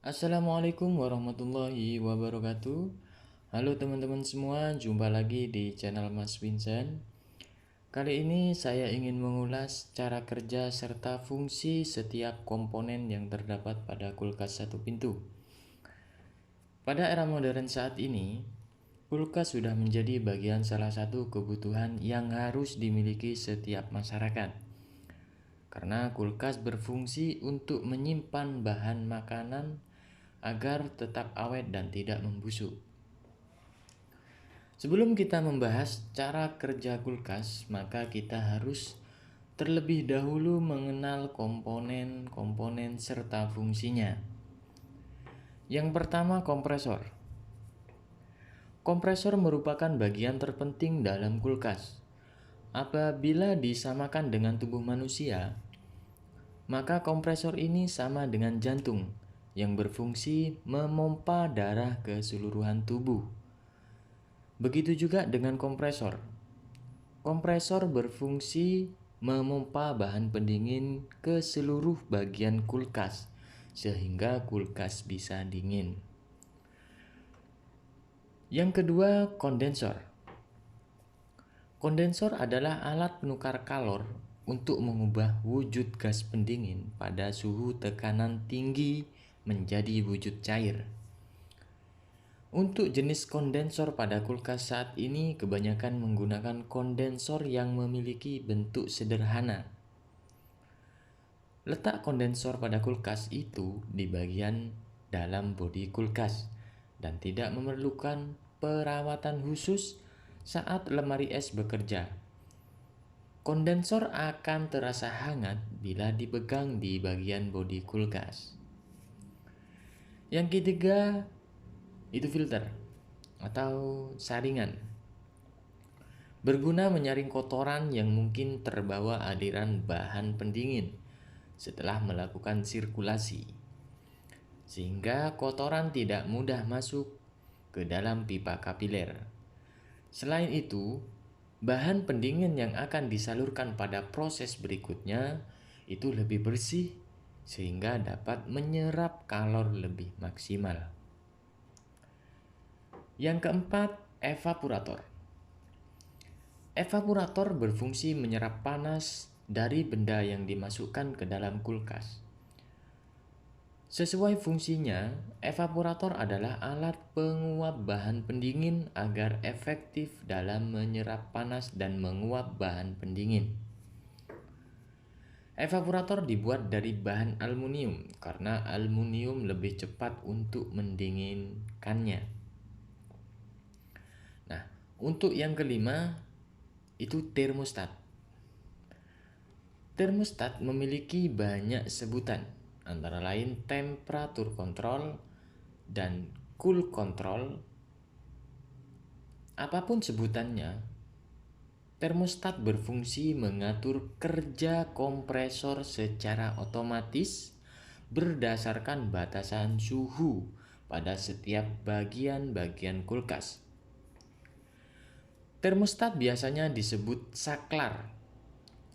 Assalamualaikum warahmatullahi wabarakatuh. Halo teman-teman semua, jumpa lagi di channel Mas Vincent. Kali ini saya ingin mengulas cara kerja serta fungsi setiap komponen yang terdapat pada kulkas satu pintu. Pada era modern saat ini, kulkas sudah menjadi bagian salah satu kebutuhan yang harus dimiliki setiap masyarakat. Karena kulkas berfungsi untuk menyimpan bahan makanan agar tetap awet dan tidak membusuk. Sebelum kita membahas cara kerja kulkas, maka kita harus terlebih dahulu mengenal komponen-komponen serta fungsinya. Yang pertama, kompresor. Kompresor merupakan bagian terpenting dalam kulkas. Apabila disamakan dengan tubuh manusia, maka kompresor ini sama dengan jantung yang berfungsi memompa darah ke seluruhan tubuh. Begitu juga dengan kompresor. Kompresor berfungsi memompa bahan pendingin ke seluruh bagian kulkas sehingga kulkas bisa dingin. Yang kedua, kondensor. Kondensor adalah alat penukar kalor untuk mengubah wujud gas pendingin pada suhu tekanan tinggi menjadi wujud cair. Untuk jenis kondensor pada kulkas saat ini kebanyakan menggunakan kondensor yang memiliki bentuk sederhana. Letak kondensor pada kulkas itu di bagian dalam bodi kulkas dan tidak memerlukan perawatan khusus saat lemari es bekerja. Kondensor akan terasa hangat bila dipegang di bagian bodi kulkas. Yang ketiga, itu filter atau saringan. Berguna menyaring kotoran yang mungkin terbawa aliran bahan pendingin setelah melakukan sirkulasi, sehingga kotoran tidak mudah masuk ke dalam pipa kapiler. Selain itu, bahan pendingin yang akan disalurkan pada proses berikutnya itu lebih bersih sehingga dapat menyerap kalor lebih maksimal. Yang keempat, evaporator. Evaporator berfungsi menyerap panas dari benda yang dimasukkan ke dalam kulkas. Sesuai fungsinya, evaporator adalah alat penguap bahan pendingin agar efektif dalam menyerap panas dan menguap bahan pendingin. Evaporator dibuat dari bahan aluminium karena aluminium lebih cepat untuk mendinginkannya. Nah, untuk yang kelima itu termostat. Termostat memiliki banyak sebutan, antara lain temperatur kontrol dan cool control. Apapun sebutannya, termostat berfungsi mengatur kerja kompresor secara otomatis berdasarkan batasan suhu pada setiap bagian-bagian kulkas. Termostat biasanya disebut saklar.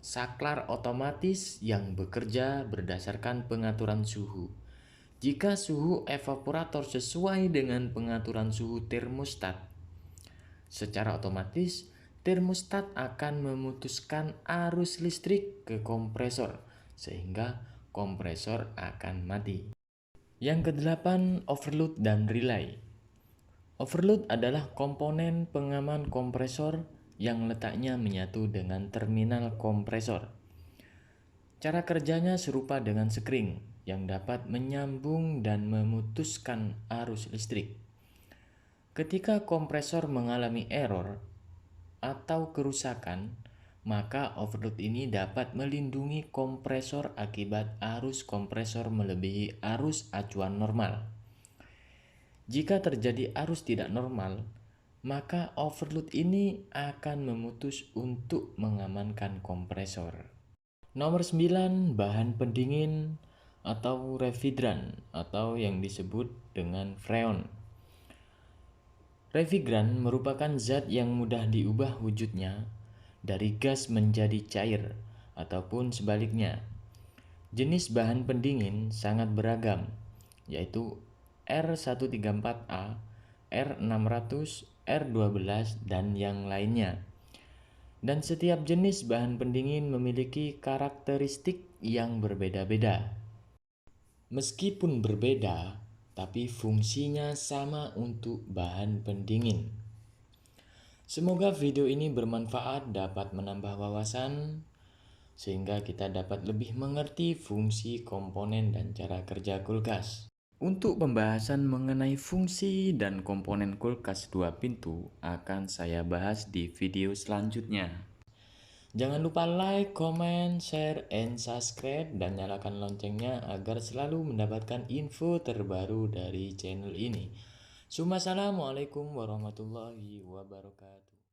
Saklar otomatis yang bekerja berdasarkan pengaturan suhu. Jika suhu evaporator sesuai dengan pengaturan suhu termostat, secara otomatis termostat akan memutuskan arus listrik ke kompresor sehingga kompresor akan mati. Yang kedelapan, overload dan relay. Overload adalah komponen pengaman kompresor yang letaknya menyatu dengan terminal kompresor. Cara kerjanya serupa dengan sekring yang dapat menyambung dan memutuskan arus listrik. Ketika kompresor mengalami error atau kerusakan, maka overload ini dapat melindungi kompresor akibat arus kompresor melebihi arus acuan normal. Jika terjadi arus tidak normal, maka overload ini akan memutus untuk mengamankan kompresor. Nomor 9, bahan pendingin atau refrigerant atau yang disebut dengan freon. Refrigerant merupakan zat yang mudah diubah wujudnya dari gas menjadi cair ataupun sebaliknya. Jenis bahan pendingin sangat beragam, yaitu R134A, R600, R12, dan yang lainnya. Dan setiap jenis bahan pendingin memiliki karakteristik yang berbeda-beda. Meskipun berbeda, tapi fungsinya sama untuk bahan pendingin. Semoga video ini bermanfaat, dapat menambah wawasan, sehingga kita dapat lebih mengerti fungsi komponen dan cara kerja kulkas. Untuk pembahasan mengenai fungsi dan komponen kulkas 2 pintu akan saya bahas di video selanjutnya. Jangan lupa like, comment, share, and subscribe, dan nyalakan loncengnya agar selalu mendapatkan info terbaru dari channel ini. Assalamualaikum warahmatullahi wabarakatuh.